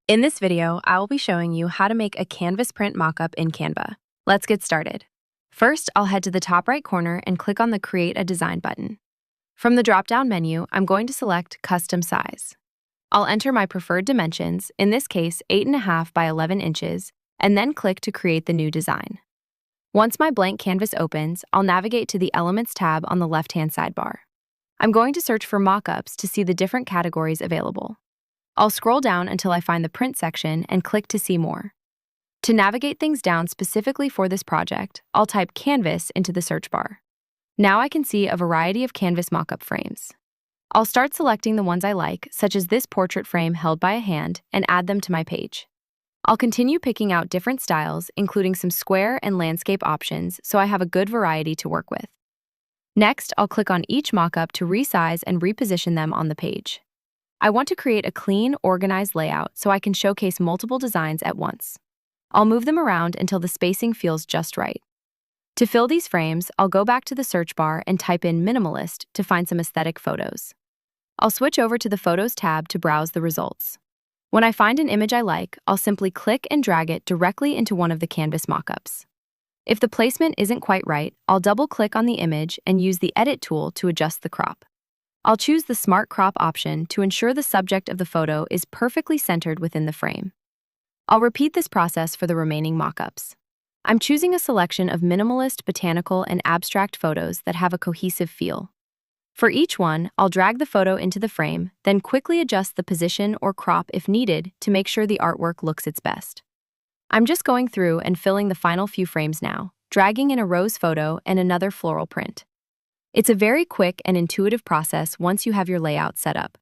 In this video, I will be showing you how to make a canvas print mockup in Canva. Let's get started. First, I'll head to the top right corner and click on the Create a Design button. From the drop-down menu, I'm going to select Custom Size. I'll enter my preferred dimensions, in this case 8.5 by 11 inches, and then click to create the new design. Once my blank canvas opens, I'll navigate to the Elements tab on the left-hand sidebar. I'm going to search for mockups to see the different categories available. I'll scroll down until I find the print section and click to see more. To navigate things down specifically for this project, I'll type Canvas into the search bar. Now I can see a variety of canvas mockup frames. I'll start selecting the ones I like, such as this portrait frame held by a hand, and add them to my page. I'll continue picking out different styles, including some square and landscape options, so I have a good variety to work with. Next, I'll click on each mockup to resize and reposition them on the page. I want to create a clean, organized layout so I can showcase multiple designs at once. I'll move them around until the spacing feels just right. To fill these frames, I'll go back to the search bar and type in minimalist to find some aesthetic photos. I'll switch over to the Photos tab to browse the results. When I find an image I like, I'll simply click and drag it directly into one of the canvas mockups. If the placement isn't quite right, I'll double-click on the image and use the Edit tool to adjust the crop. I'll choose the Smart Crop option to ensure the subject of the photo is perfectly centered within the frame. I'll repeat this process for the remaining mockups. I'm choosing a selection of minimalist, botanical, and abstract photos that have a cohesive feel. For each one, I'll drag the photo into the frame, then quickly adjust the position or crop if needed to make sure the artwork looks its best. I'm just going through and filling the final few frames now, dragging in a rose photo and another floral print. It's a very quick and intuitive process once you have your layout set up.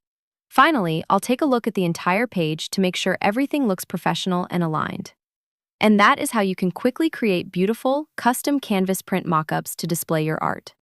Finally, I'll take a look at the entire page to make sure everything looks professional and aligned. And that is how you can quickly create beautiful, custom canvas print mockups to display your art.